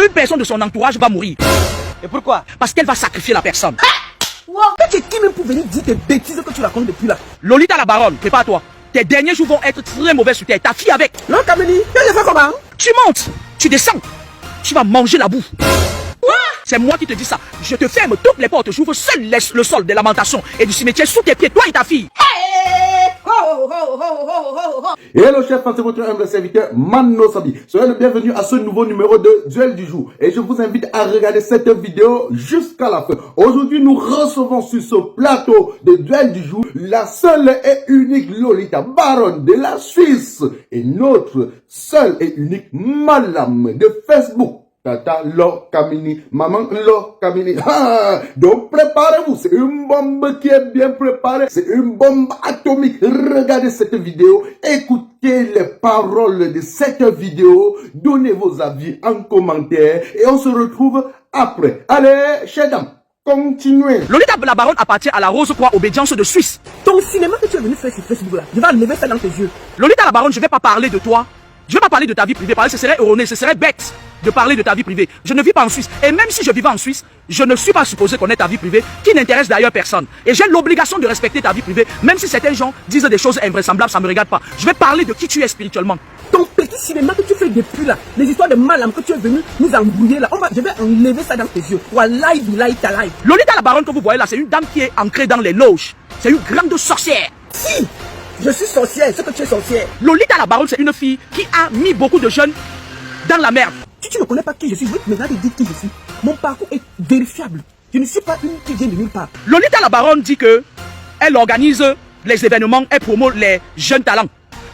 une personne de son entourage va mourir. Et pourquoi? Parce qu'elle va sacrifier la personne. Wow. Tu es qui même pour venir dire tes bêtises que tu racontes depuis là? Lolita la baronne, prépare-toi. Tes derniers jours vont être très mauvais sur terre. Ta fille avec. Non, Kameni, tu fais comment? Tu montes, tu descends. Tu vas manger la boue. C'est moi qui te dis ça. Je te ferme toutes les portes. J'ouvre seul le sol des lamentations et du cimetière sous tes pieds, toi et ta fille. Hello chef, c'est votre humble serviteur Mano Sabi. Soyez le bienvenu à ce nouveau numéro de Duel du jour. Et je vous invite à regarder cette vidéo jusqu'à la fin. Aujourd'hui, nous recevons sur ce plateau de Duel du jour la seule et unique Lolita, baronne de la Suisse. Et notre seule et unique madame de Facebook. Tata Lo Kamini, maman Lo Kamini. Ah, donc préparez-vous, c'est une bombe qui est bien préparée, c'est une bombe atomique. Regardez cette vidéo, écoutez les paroles de cette vidéo, donnez vos avis en commentaire et on se retrouve après. Allez, chers dames, continuez. Lolita la baronne appartient à la Rose-Croix Obédience de Suisse. Ton cinéma que tu es venu faire sur Facebook là, je vais enlever ça dans tes yeux. Lolita la baronne, je ne vais pas parler de toi. Je ne vais pas parler de ta vie privée, parce que ce serait erroné, ce serait bête de parler de ta vie privée. Je ne vis pas en Suisse. Et même si je vivais en Suisse, je ne suis pas supposé connaître ta vie privée qui n'intéresse d'ailleurs personne. Et j'ai l'obligation de respecter ta vie privée, même si certains gens disent des choses invraisemblables, ça ne me regarde pas. Je vais parler de qui tu es spirituellement. Ton petit cinéma que tu fais depuis là, les histoires de malham que tu es venu nous embrouiller là, je vais enlever ça dans tes yeux. Wallahi billahi talahi. Lolita la baronne que vous voyez là, c'est une dame qui est ancrée dans les loges. C'est une grande sorcière. Si, je suis sorcière, c'est que tu es sorcière. Lolita la baronne, c'est une fille qui a mis beaucoup de jeunes dans la merde. Si tu ne connais pas qui je suis, je vais maintenant te dire qui je suis. Mon parcours est vérifiable. Je ne suis pas une qui vient de nulle part. Lolita la baronne dit que elle organise les événements, elle promeut les jeunes talents.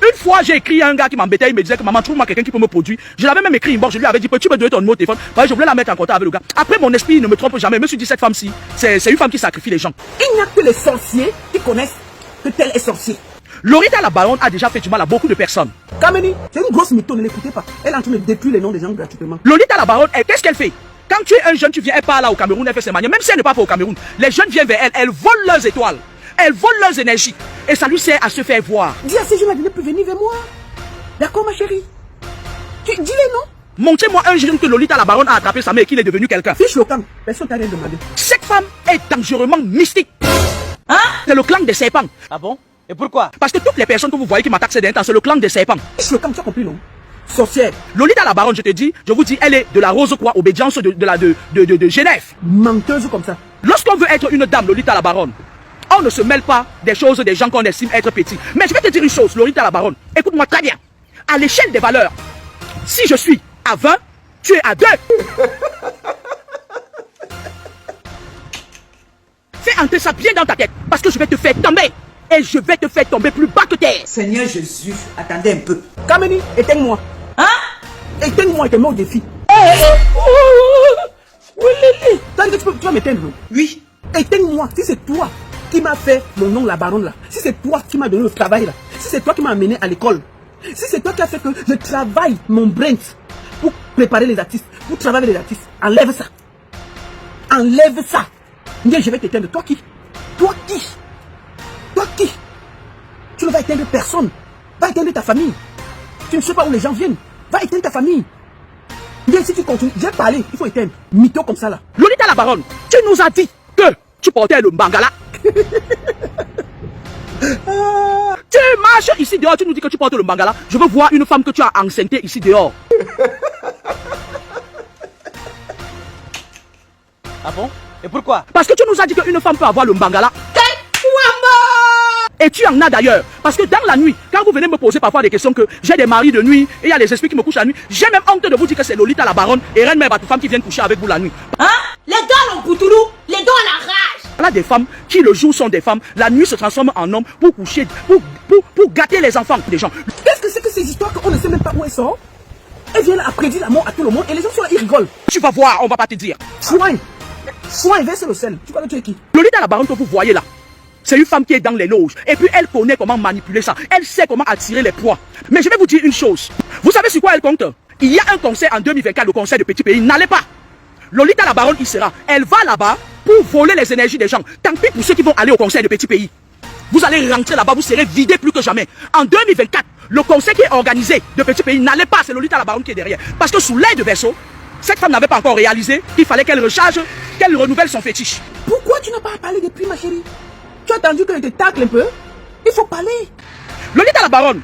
Une fois, j'ai écrit à un gars qui m'embêtait, il me disait que maman, trouve-moi quelqu'un qui peut me produire. Je l'avais même écrit je lui avais dit, peux-tu me donner ton numéro de téléphone? Parce que je voulais la mettre en contact avec le gars. Après, mon esprit ne me trompe jamais. Je me suis dit, cette femme-ci, c'est une femme qui sacrifie les gens. Il n'y a que les sorciers qui connaissent que tel est sorcier. Lolita la baronne a déjà fait du mal à beaucoup de personnes. Kameni, c'est une grosse mytho, ne l'écoutez pas. Elle est en train de détruire les noms des gens gratuitement. Lolita la baronne, qu'est-ce qu'elle fait? Quand tu es un jeune, tu viens, elle part là au Cameroun, elle fait ses manières. Même si elle n'est pas au Cameroun, les jeunes viennent vers elle, elle vole leurs étoiles. Elle vole leurs énergies. Et ça lui sert à se faire voir. Dis à ces jeunes-là de ne plus venir vers moi. D'accord, ma chérie? Dis-les, non? Montrez-moi un jeune que Lolita la baronne a attrapé sa mère et qu'il est devenu quelqu'un. Fiche le camp, personne t'a rien demandé. Cette femme est dangereusement mystique. Hein? C'est le clan des serpents. Ah bon? Et pourquoi? Parce que toutes les personnes que vous voyez qui m'attaquent ces derniers temps, c'est le clan des serpents. Fiche le camp, tu as compris, non? Sorcière. Lolita la baronne, je te dis, je vous dis, elle est de la Rose-Croix Obédience de Genève. Menteuse comme ça. Lorsqu'on veut être une dame, Lolita la baronne, on ne se mêle pas des choses des gens qu'on estime être petits. Mais je vais te dire une chose, Lolita la baronne, écoute-moi très bien. À l'échelle des valeurs, si je suis à 20, tu es à 2. Fais entrer ça bien dans ta tête, parce que je vais te faire tomber. Et je vais te faire tomber plus bas que terre. Seigneur Jésus, attendez un peu. Kameni, éteins-moi. Hein? Éteins-moi et te mets au défi. Tu vas m'éteindre. Oui. Éteins-moi. Si c'est toi qui m'as fait mon nom, la baronne là. Si c'est toi qui m'as donné le travail là. Si c'est toi qui m'as amené à l'école. Si c'est toi qui as fait que je travaille mon brain pour préparer les artistes, pour travailler avec les artistes. Enlève ça. Enlève ça. Bien, je vais t'éteindre. Toi qui? Toi qui? Toi qui? Tu ne vas éteindre personne. Va éteindre ta famille. Tu ne sais pas où les gens viennent. Va éteindre ta famille. Bien, si tu continues, j'ai parlé, il faut éteindre. Mytho comme ça là. Lolita la baronne, tu nous as dit que tu portais le Mbangala. Tu marches ici dehors, tu nous dis que tu portes le Mbangala. Je veux voir une femme que tu as enceintée ici dehors. Ah bon? Et pourquoi? Parce que tu nous as dit qu'une femme peut avoir le Mbangala. Et tu en as d'ailleurs. Parce que dans la nuit, quand vous venez me poser parfois des questions que j'ai des maris de nuit et il y a les esprits qui me couchent la nuit, j'ai même honte de vous dire que c'est Lolita la baronne et Reine Mère Batou femme qui viennent coucher avec vous la nuit. Hein? Les dents en poutoulou, les dents à la rage. Il y a des femmes qui le jour sont des femmes, la nuit se transforment en hommes pour coucher, pour gâter les enfants des gens. Qu'est-ce que c'est que ces histoires qu'on ne sait même pas où elles sont? Elles viennent à prédire la mort à tout le monde et les gens sont là, ils rigolent. Tu vas voir, on va pas te dire. Soin. Soin, verse le sel. Tu crois que tu es qui? Lolita la baronne que vous voyez là, c'est une femme qui est dans les loges. Et puis elle connaît comment manipuler ça. Elle sait comment attirer les proies. Mais je vais vous dire une chose. Vous savez sur quoi elle compte? Il y a un concert en 2024, le concert de Petit Pays. N'allez pas. Lolita la baronne y sera. Elle va là-bas pour voler les énergies des gens. Tant pis pour ceux qui vont aller au concert de Petit Pays. Vous allez rentrer là-bas, vous serez vidé plus que jamais. En 2024, le concert qui est organisé de Petit Pays, n'allez pas, c'est Lolita la baronne qui est derrière. Parce que sous l'air de Verseau, Cette femme n'avait pas encore réalisé qu'il fallait qu'elle recharge, qu'elle renouvelle son fétiche. Pourquoi tu n'as pas parlé depuis, ma chérie? Tu as attendu qu'elle te tacle un peu? Il faut parler. Lolita la baronne,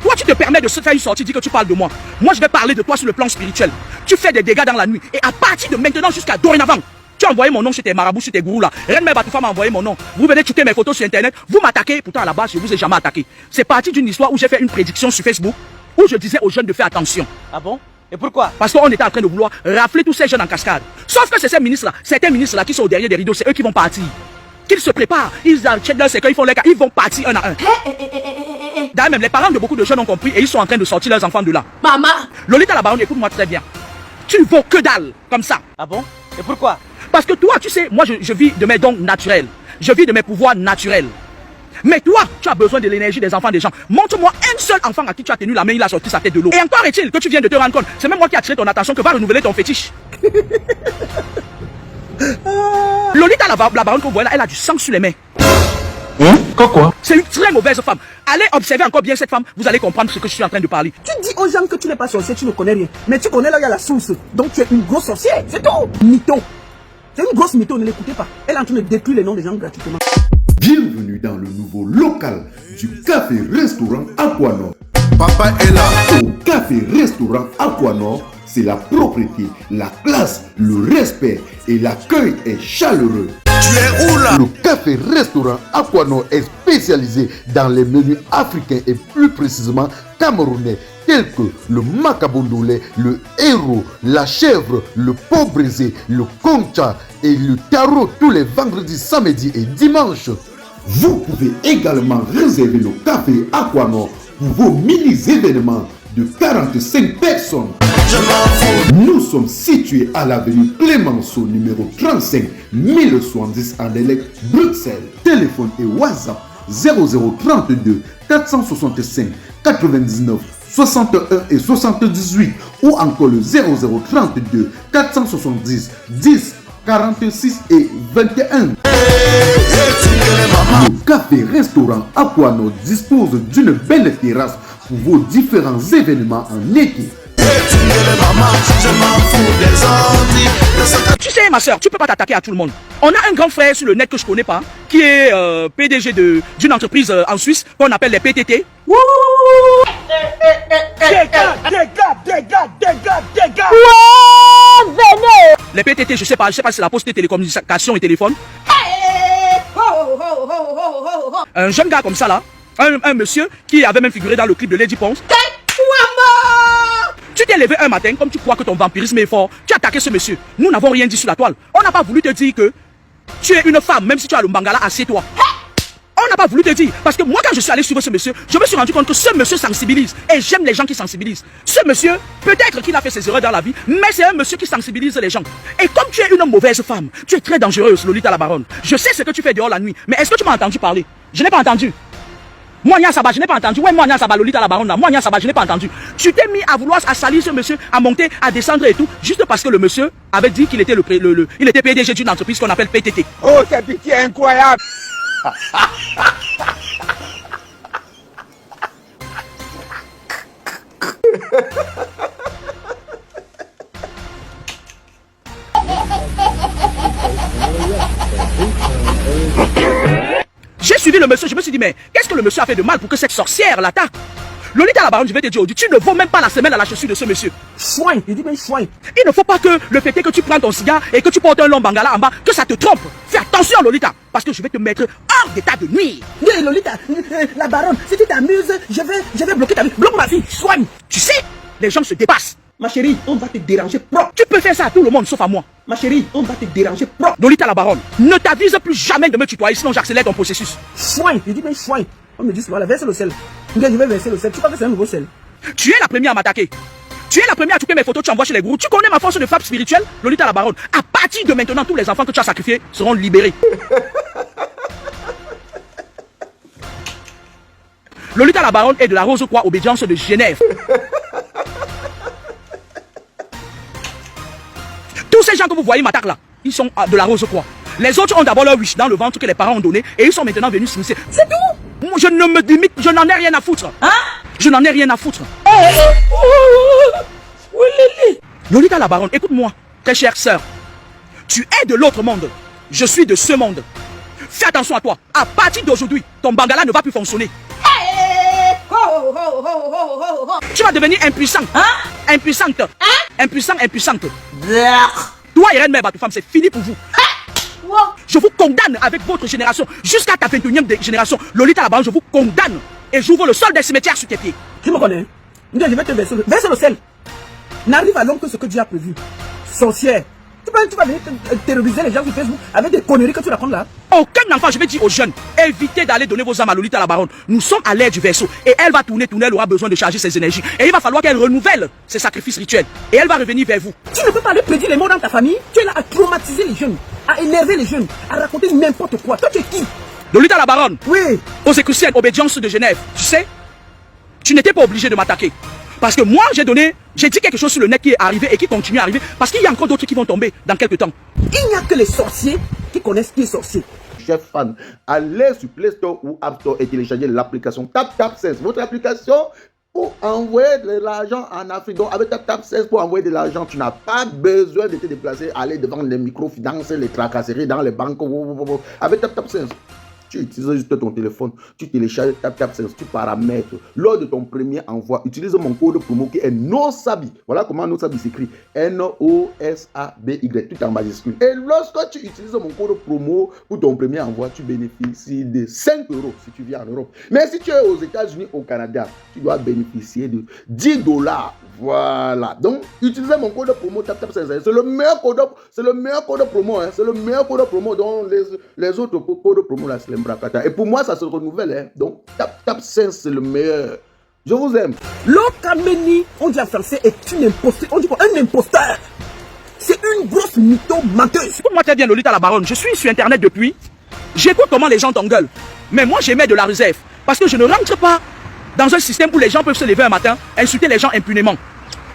toi tu te permets de se faire une sortie, dis que tu parles de moi. Moi je vais parler de toi sur le plan spirituel. Tu fais des dégâts dans la nuit et à partir de maintenant jusqu'à dorénavant, tu as envoyé mon nom chez tes marabouts, chez tes gourous là. Reine Mère Batoufa m'a envoyé mon nom. Vous venez checker mes photos sur internet, vous m'attaquez, pourtant à la base je vous ai jamais attaqué. C'est parti d'une histoire où j'ai fait une prédiction sur Facebook où je disais aux jeunes de faire attention. Ah bon? Et pourquoi? Parce qu'on était en train de vouloir rafler tous ces jeunes en cascade. Sauf que c'est ces ministres-là, certains ministres-là qui sont derrière des rideaux, c'est eux qui vont partir. Qu'ils se préparent, ils achètent leur séquence, ils font les cas, ils vont partir un à un. D'ailleurs, même les parents de beaucoup de jeunes ont compris et ils sont en train de sortir leurs enfants de là. Maman. Lolita la baronne, écoute-moi très bien. Tu vaux que dalle, comme ça. Ah bon? Et pourquoi? Parce que toi, tu sais, moi je vis de mes dons naturels. Je vis de mes pouvoirs naturels. Mais toi, tu as besoin de l'énergie des enfants des gens. Montre-moi un seul enfant à qui tu as tenu la main, il a sorti sa tête de l'eau. Et encore est-il que tu viens de te rendre compte, c'est même moi qui ai attiré ton attention que va renouveler ton fétiche. Lolita la baronne que vous voyez là, elle a du sang sur les mains. Quoi? C'est une très mauvaise femme. Allez observer encore bien cette femme, vous allez comprendre ce que je suis en train de parler. Tu dis aux gens que tu n'es pas sorcier, tu ne connais rien. Mais tu connais là, il y a la source. Donc tu es une grosse sorcière, c'est tout. Mytho. C'est une grosse mytho, ne l'écoutez pas. Elle est en train de détruire les noms des gens gratuitement. Bienvenue dans le nouveau local du café-restaurant Aquanor. Papa est là. Au café-restaurant Aquanor, c'est la propreté, la classe, le respect et l'accueil est chaleureux. Tu es où là? Le café-restaurant Aquanor est spécialisé dans les menus africains et plus précisément camerounais tels que le macabondolé, le héros, la chèvre, le pot brisé, le concha et le tarot tous les vendredis, samedis et dimanches. Vous pouvez également réserver le café Aquanor pour vos mini-événements de 45 personnes. Je m'en fous. Nous sommes situés à l'avenue Clémenceau, numéro 35, 1070 en Lelec, Bruxelles. Téléphone et WhatsApp 0032 465 99 61 et 78 ou encore le 0032 470 10 46 et 21. Le café-restaurant Aquanor dispose d'une belle terrasse pour vos différents événements en été. Tu sais ma soeur, tu peux pas t'attaquer à tout le monde. On a un grand frère sur le net que je connais pas, qui est PDG d'une entreprise en Suisse qu'on appelle les PTT. Dégâts. Les PTT, je sais pas si c'est la poste de télécommunication et téléphone. Un jeune gars comme ça là, un monsieur qui avait même figuré dans le clip de Lady Ponce. Tu t'es levé un matin, comme tu crois que ton vampirisme est fort, tu as attaqué ce monsieur. Nous n'avons rien dit sur la toile. On n'a pas voulu te dire que tu es une femme, même si tu as le mangala, assieds-toi. On n'a pas voulu te dire, parce que moi quand je suis allé suivre ce monsieur, je me suis rendu compte que ce monsieur sensibilise. Et j'aime les gens qui sensibilisent. Ce monsieur, peut-être qu'il a fait ses erreurs dans la vie, mais c'est un monsieur qui sensibilise les gens. Et comme tu es une mauvaise femme, tu es très dangereuse, Lolita la baronne. Je sais ce que tu fais dehors la nuit, mais est-ce que tu m'as entendu parler? Je n'ai pas entendu. Moi, Nia Saba, je n'ai pas entendu. Ouais, moi, Nia Saba, Lolita la baronne là. Moi, Nia Saba, je n'ai pas entendu. Tu t'es mis à vouloir à salir ce monsieur, à monter, à descendre et tout, juste parce que le monsieur avait dit qu'il était il était PDG d'une entreprise qu'on appelle PTT. Oh, c'est pitié incroyable. J'ai suivi le monsieur, je me suis dit, mais qu'est-ce que le monsieur a fait de mal pour que cette sorcière l'attaque? Lolita la baronne, je vais te dire, tu ne vaux même pas la semelle à la chaussure de ce monsieur. Soin, il dit bien soin. Il ne faut pas que le fait est que tu prends ton cigare et que tu portes un long bangala en bas, que ça te trompe. Fais attention, Lolita, parce que je vais te mettre hors d'état de nuire. Oui, Lolita, la baronne, si tu t'amuses, je vais bloquer ta vie. Bloque ma vie, soigne. Tu sais, les gens se dépassent. Ma chérie, on va te déranger propre. Tu peux faire ça à tout le monde, sauf à moi. Ma chérie, on va te déranger propre. Lolita la baronne, ne t'avise plus jamais de me tutoyer, sinon j'accélère ton processus. Soin, il dit bien soin. On me dit, voilà, verse le sel. Je vais verser le sel. Tu crois que c'est un nouveau sel? Tu es la première à m'attaquer. Tu es la première à choquer mes photos, tu envoies chez les gourous. Tu connais ma force de femme spirituelle, Lolita la baronne. À partir de maintenant, tous les enfants que tu as sacrifiés seront libérés. Lolita la baronne est de la Rose-Croix Obédience de Genève. Tous ces gens que vous voyez m'attaquent là, ils sont de la Rose-Croix. Les autres ont d'abord leur wish dans le ventre que les parents ont donné et ils sont maintenant venus s'immiscer. C'est tout. Je ne me limite, je n'en ai rien à foutre. Hein? Je n'en ai rien à foutre. Lolita la baronne, écoute-moi, très chère sœur. Tu es de l'autre monde. Je suis de ce monde. Fais attention à toi. À partir d'aujourd'hui, ton bangala ne va plus fonctionner. Hey! Oh, oh, oh, oh, oh, oh. Tu vas devenir impuissant. Hein? Impuissante. Hein? Impuissant, impuissante. Brrr. Toi, Irène Mère, ta femme, c'est fini pour vous. Wow. Je vous condamne avec votre génération. Jusqu'à ta 21e génération. Lolita la baronne, je vous condamne. Et j'ouvre le sol des cimetières sur tes pieds. Tu me connais? Je vais te verser le sel. N'arrive à l'homme que ce que Dieu a prévu. Sorcière. Tu vas venir terroriser les gens sur Facebook avec des conneries que tu racontes là. Aucun enfant, je vais dire aux jeunes, évitez d'aller donner vos âmes à Lolita la baronne. Nous sommes à l'ère du Verseau. Et elle va tourner, elle aura besoin de charger ses énergies. Et il va falloir qu'elle renouvelle ses sacrifices rituels. Et elle va revenir vers vous. Tu ne peux pas aller prédire les mots dans ta famille. Tu es là à traumatiser les jeunes, à énerver les jeunes, à raconter n'importe quoi. Toi, tu es qui? Lolita la baronne. Oui. Aux écoussières, obédience de Genève. Tu sais, tu n'étais pas obligé de m'attaquer. Parce que moi, j'ai dit quelque chose sur le net qui est arrivé et qui continue à arriver. Parce qu'il y a encore d'autres qui vont tomber dans quelques temps. Il n'y a que les sorciers qui connaissent qui est sorcier. Chers fans, allez sur Play Store ou App Store et téléchargez l'application TapTapSense. Votre application pour envoyer de l'argent en Afrique. Donc avec TapTapSense pour envoyer de l'argent, tu n'as pas besoin de te déplacer, aller devant les microfinances, les tracasseries dans les banques. Avec TapTapSense. Tu utilises juste ton téléphone, tu télécharges TapTapSense, tu paramètres. Lors de ton premier envoi, utilise mon code promo qui est NOSABY. Voilà comment NOSABY s'écrit. N-O-S-A-B-Y, tout en majuscule. Et lorsque tu utilises mon code promo pour ton premier envoi, tu bénéficies de 5 € si tu viens en Europe. Mais si tu es aux États-Unis, au Canada, tu dois bénéficier de 10 $. Voilà. Donc, utilisez mon code promo TapTapSense. C'est le meilleur code promo. Hein. C'est le meilleur code promo. Donc, les autres codes promo, là, c'est et pour moi, ça se renouvelle. Hein. Donc, TapTapSense, c'est le meilleur. Je vous aime. Lokameni, on dit en français, est une imposteur. On dit quoi? Un imposteur. C'est une grosse mytho-menteuse. Écoute-moi très bien, Lolita la baronne. Je suis sur Internet depuis. J'écoute comment les gens t'engueulent. Mais moi, j'émets de la réserve. Parce que je ne rentre pas dans un système où les gens peuvent se lever un matin, insulter les gens impunément.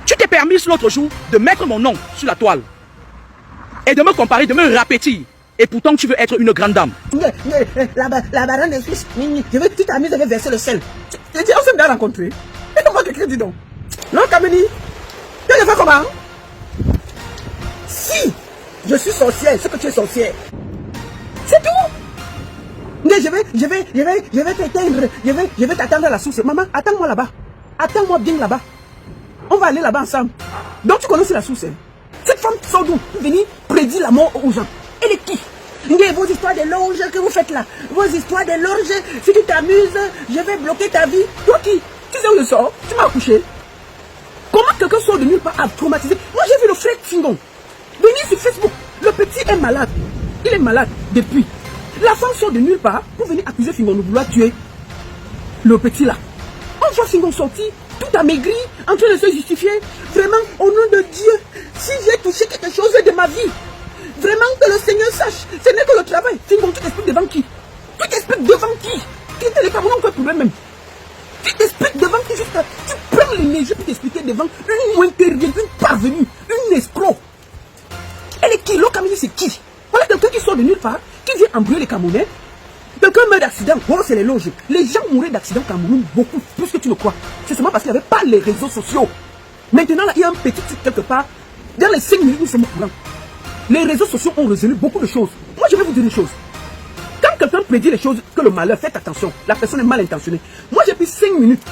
Tu t'es permis l'autre jour de mettre mon nom sur la toile. Et de me comparer, de me rapétir. Et pourtant, tu veux être une grande dame. La baronne est fiche. Je veux que tu t'amuses avec verser le sel. Tu dis, on s'est bien rencontrés. Et comment t'écris, dis donc. Non, Kameni. Tu le fais comment? Si je suis sorcière, c'est que tu es sorcière. C'est tout. Mais je vais t'éteindre. Je vais t'attendre à la source. Maman, attends-moi là-bas. Attends-moi bien là-bas. On va aller là-bas ensemble. Donc tu connais aussi la source. Hein? Cette femme sort d'où? Venir prédire la mort aux gens. Elle est qui? Vos histoires de loges que vous faites là. Vos histoires de loges. Si tu t'amuses, je vais bloquer ta vie. Toi qui? Tu sais où je sors? Tu m'as accouché. Comment quelqu'un sort de nulle part à traumatiser? Moi j'ai vu le frère Fingon venir sur Facebook. Le petit est malade. Il est malade depuis. La femme sort de nulle part pour venir accuser Fingon de vouloir tuer le petit là. On voit Fingon sortir, tout amaigri, en train de se justifier. Vraiment, au nom de Dieu, si j'ai touché quelque chose de ma vie, vraiment que le Seigneur sache, ce n'est que le travail. Fingon, tu t'expliques devant qui? Tu t'expliques devant qui? Qui te les Camerounais que problème même? Tu t'expliques devant qui? Juste, tu prends l'énergie pour t'expliquer devant une moins que rien, une parvenue, une escroc. Elle est qui? Lokameni, c'est qui? Voilà quelqu'un qui sort de nulle part, qui vient embrouiller les Camerounais. Quelqu'un meurt d'accident. Oh, c'est les logiques. Les gens mouraient d'accident au Cameroun beaucoup plus que tu ne crois. C'est seulement parce qu'il n'y avait pas les réseaux sociaux. Maintenant, là, il y a un petit truc quelque part. Dans les 5 minutes, nous sommes au courant. Les réseaux sociaux ont résolu beaucoup de choses. Moi, je vais vous dire une chose. Quand quelqu'un prédit les choses, que le malheur, faites attention. La personne est mal intentionnée. Moi, j'ai pris 5 minutes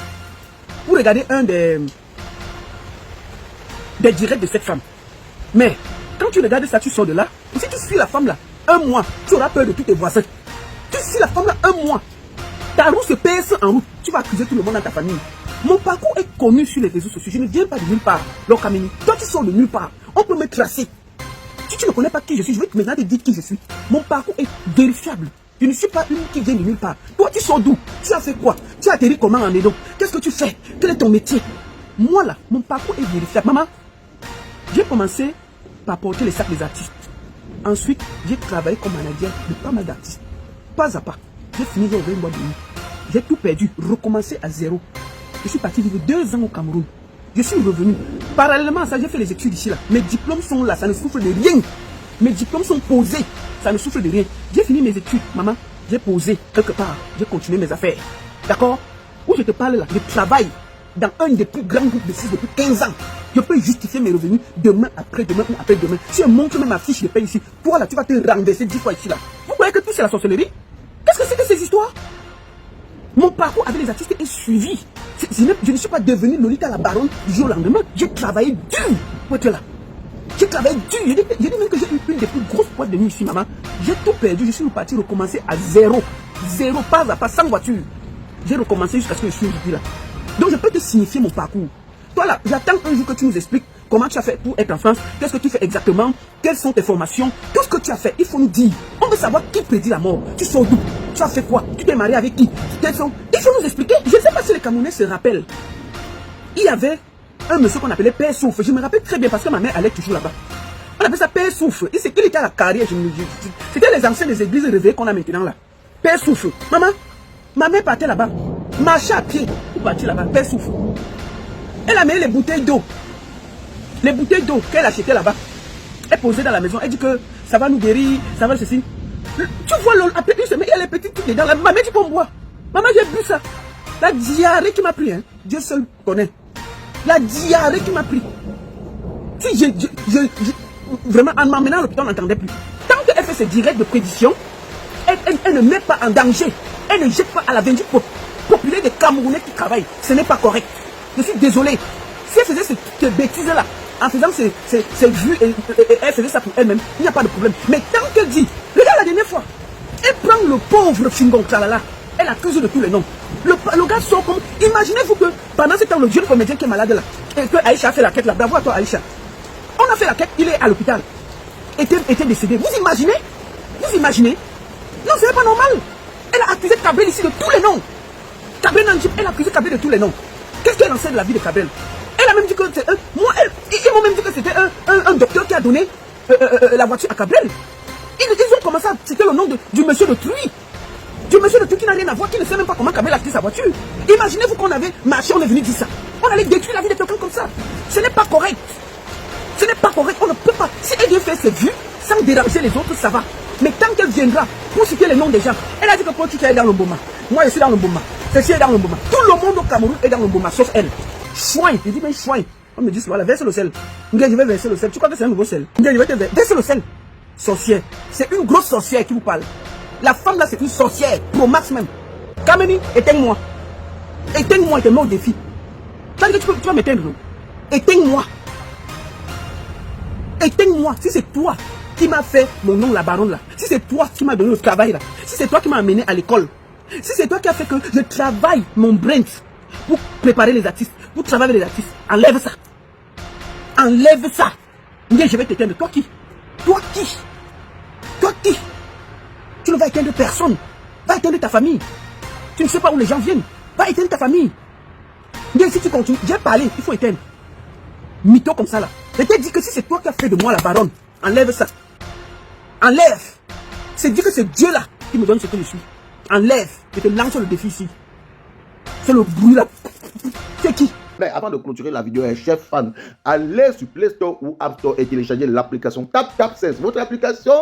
pour regarder un des directs de cette femme. Mais, quand tu regardes ça, tu sors de là. Et si tu suis la femme là, un mois, tu auras peur de tous tes voisins. Tu suis la femme là, un mois. Ta roue se pèse en route. Tu vas accuser tout le monde dans ta famille. Mon parcours est connu sur les réseaux sociaux. Je ne viens pas de nulle part. Lokameni, toi tu sors de nulle part. On peut me tracer. Si tu ne connais pas qui je suis, je vais maintenant te dire qui je suis. Mon parcours est vérifiable. Je ne suis pas une qui vient de nulle part. Toi tu sors d'où? Tu as fait quoi? Tu as atterri comment en Edo? Qu'est-ce que tu fais? Quel est ton métier? Moi là, mon parcours est vérifiable. Maman, j'ai commencé par porter les sacs des artistes. Ensuite, j'ai travaillé comme manager de pas mal d'artistes. Pas à pas. J'ai fini, j'ai ouvert une boîte de nuit. J'ai tout perdu, recommencé à zéro. Je suis parti vivre 2 ans au Cameroun. Je suis revenu. Parallèlement à ça, j'ai fait les études ici là. Mes diplômes sont là, ça ne souffre de rien. Mes diplômes sont posés, ça ne souffre de rien. J'ai fini mes études, maman. J'ai posé quelque part. J'ai continué mes affaires. D'accord? Où je te parle là, je travaille dans un des plus grands groupes de 6 depuis 15 ans. Je peux justifier mes revenus demain, après-demain ou après-demain. Si je montre même ma fiche de paie ici, toi là, tu vas te renverser 10 fois ici là. Vous croyez que tout c'est la sorcellerie? Qu'est-ce que c'est que ces histoires? Mon parcours avec les artistes est suivi. Je ne suis pas devenu Lolita la baronne du jour au lendemain. J'ai travaillé dur pour être là. J'ai travaillé dur. J'ai dit même que j'ai eu une des plus grosses boîtes de nuit ici, maman. J'ai tout perdu. Je suis parti recommencer à zéro. Zéro, pas à pas, sans voiture. J'ai recommencé jusqu'à ce que je suis ici là. Donc je peux te signifier mon parcours. Toi là, j'attends un jour que tu nous expliques comment tu as fait pour être en France, qu'est-ce que tu fais exactement, quelles sont tes formations, tout ce que tu as fait, il faut nous dire. On veut savoir qui prédit la mort, tu sors d'où, tu as fait quoi, tu t'es marié avec qui, quels sont... Il faut nous expliquer. Je ne sais pas si les Camerounais se rappellent. Il y avait un monsieur qu'on appelait Père Souffle. Je me rappelle très bien parce que ma mère allait toujours là-bas. On appelait ça Père Souffle. Il était à la carrière. C'était les anciens des églises réveillées qu'on a maintenant là. Père Souffle. Maman, ma mère partait là-bas. Marchait à pied pour partir là-bas. Père Souffle. Elle a mis les bouteilles d'eau. Les bouteilles d'eau qu'elle achetait là-bas. Elle posait dans la maison. Elle dit que ça va nous guérir, ça va ceci. Tu vois, après une semaine, il y a les petites trucs dedans. Ma mère dit qu'on boit. Maman, j'ai bu ça. La diarrhée qui m'a pris, hein. Dieu seul connaît. La diarrhée qui m'a pris. Si vraiment, en m'emmenant à l'hôpital, on n'entendait plus. Tant qu'elle fait ses directs de prédiction, elle ne met pas en danger. Elle ne jette pas à la vindicte populaire des Camerounais qui travaillent. Ce n'est pas correct. Je suis désolé. Si elle faisait ces bêtises-là, en faisant ses vues, et elle faisait ça pour elle-même, il n'y a pas de problème. Mais tant qu'elle dit, regarde la dernière fois, elle prend le pauvre Fingon Tralala, elle accuse de tous les noms. Le gars sort comme... Imaginez-vous que pendant ce temps, le jeune comédien qui est malade là, et que Aïcha a fait la quête là, bravo à toi Aïcha. On a fait la quête, il est à l'hôpital. Était décédé. Vous imaginez? Vous imaginez? Non, ce n'est pas normal. Elle a accusé Cabrel ici de tous les noms. Cabrel Nanjib, elle a accusé Cabrel de tous les noms. Qu'est-ce qu'elle en sait de la vie de Cabrel? Elle a même dit que c'est ils m'ont même dit que c'était un docteur qui a donné la voiture à Cabrel. Ils ont commencé à citer le nom du monsieur de Truy. Du monsieur de Truy qui n'a rien à voir, qui ne sait même pas comment Cabrel a acheté sa voiture. Imaginez-vous qu'on avait marché, on est venu dire ça. On allait détruire la vie de quelqu'un comme ça. Ce n'est pas correct. Ce n'est pas correct. On ne peut pas. Si elle vient faire ses vues sans déranger les autres, ça va. Mais tant qu'elle viendra pour citer les noms des gens, elle a dit que pour tu es dans le Mboma. Moi, je suis dans le Mboma. Ceci est dans le Mboma. Tout le monde au Cameroun est dans le Mboma, sauf elle. Chouin. Je dis, mais chouin. On me dit, voilà, verse le sel. Je vais verser le sel. Tu crois que c'est un nouveau sel? Je vais te verser le sel. Sorcière. C'est une grosse sorcière qui vous parle. La femme là, c'est une sorcière. Pro max même. Kameni, éteigne-moi. Éteigne-moi, éteigne-moi au défi. Tu vas m'éteindre. Éteigne-moi. Éteigne-moi. Si c'est toi qui m'a fait mon nom la baronne là, si c'est toi qui m'as donné le travail là, si c'est toi qui m'as amené à l'école, si c'est toi qui as fait que je travaille mon brain pour préparer les artistes, pour travailler avec les artistes, enlève ça. Enlève ça. Je vais t'éteindre. Toi qui? Toi qui? Toi qui? Tu ne vas éteindre personne. Va éteindre ta famille. Tu ne sais pas où les gens viennent. Va éteindre ta famille. Bien, si tu continues, j'ai parlé, il faut éteindre. Mytho comme ça là. Je t'ai dit que si c'est toi qui as fait de moi la baronne, enlève ça. Enlève. C'est dire que c'est Dieu là qui me donne ce que je suis. Enlève. Je te lance le défi ici. C'est le bruit là. C'est qui? Mais avant de clôturer la vidéo, chef fan, allez sur Play Store ou App Store et téléchargez l'application TapTapSense. Votre application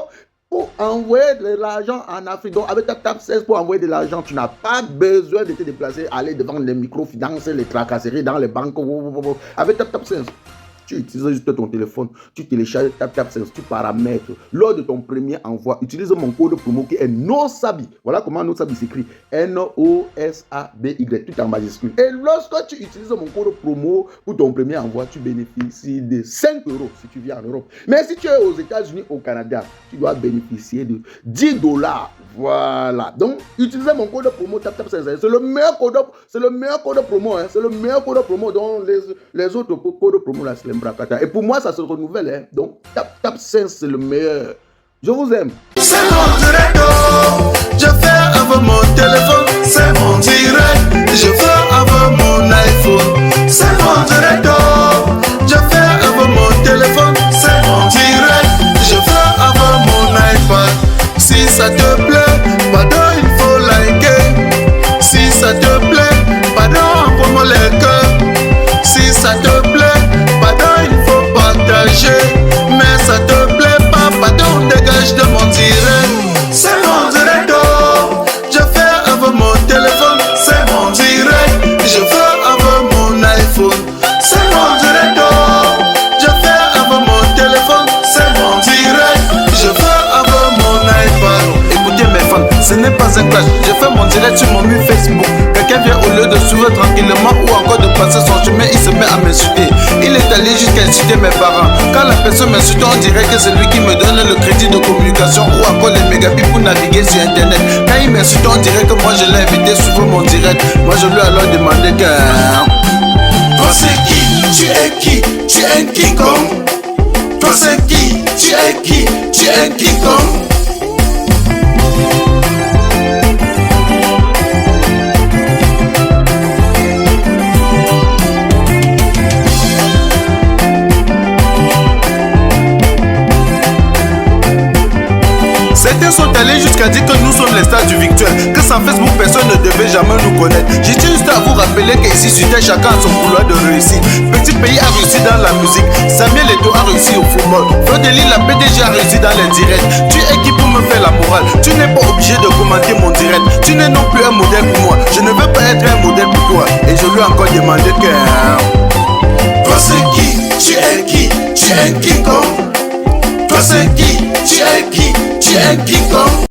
pour envoyer de l'argent en Afrique. Donc avec TapTapSense pour envoyer de l'argent, tu n'as pas besoin de te déplacer, aller devant les microfinances, les tracasseries dans les banques. Avec TapTapSense, tu utilises juste ton téléphone, tu télécharges TapTapSense, tu paramètres. Lors de ton premier envoi, utilise mon code promo qui est NOSABI. Voilà comment NOSABI s'écrit. N-O-S-A-B-Y, tout en majuscule. Et lorsque tu utilises mon code promo pour ton premier envoi, tu bénéficies de 5 € si tu vis en Europe. Mais si tu es aux États-Unis, au Canada, tu dois bénéficier de 10 $. Voilà. Donc, utilisez mon code promo TapTapSense. C'est le meilleur code promo. Hein. C'est le meilleur code promo. Donc, les autres codes promo là, c'est l'embrakata. Et pour moi, ça se renouvelle. Hein. Donc, TapTapSense, c'est le meilleur. Je vous aime. C'est mon direct. Je fais avec mon téléphone. C'est mon direct. Je fais avec mon iPhone. C'est mon direct. Je fais avec mon téléphone. C'est mon direct. Je fais avec mon iPad. Si ça te plaît, pardon, il faut liker. Si ça te plaît, pardon, envoie-moi les cœurs. Si ça te plaît, pardon, il faut partager. Mais ça te plaît pas, pardon, dégage de mon direct. C'est mon direct. Je fais avec mon téléphone. C'est mon direct. Je fais avec mon iPhone. C'est pas un clash. Je fais mon direct sur mon mur Facebook. Quelqu'un vient au lieu de suivre tranquillement ou encore de passer son chemin, il se met à m'insulter. Il est allé jusqu'à insulter mes parents. Quand la personne m'insulte, on dirait que c'est lui qui me donne le crédit de communication ou encore les mégabits pour naviguer sur internet. Quand il m'insulte, on dirait que moi je l'ai invité sur mon direct. Moi je lui ai alors demandé que... Toi c'est qui? Tu es qui? Tu es un quiconque. Toi c'est qui? Tu es qui? Tu es un quiconque. Certains sont allés jusqu'à dire que nous sommes les stars du virtuel, que sans Facebook personne ne devait jamais nous connaître. J'ai juste à vous rappeler qu'ici sur terre chacun a son couloir de réussite. Petit Pays a réussi dans la musique, Samuel Eto'o a réussi au football, Frodeli la PDG a réussi dans les directs. Tu es qui pour me faire la morale? Tu n'es pas obligé de commenter mon direct. Tu n'es non plus un modèle pour moi. Je ne veux pas être un modèle pour toi. Et je lui ai encore demandé que... Toi c'est qui? Tu es qui? Tu es un quiconque. Toi c'est qui? Tu es qui? Tu es un quiconque.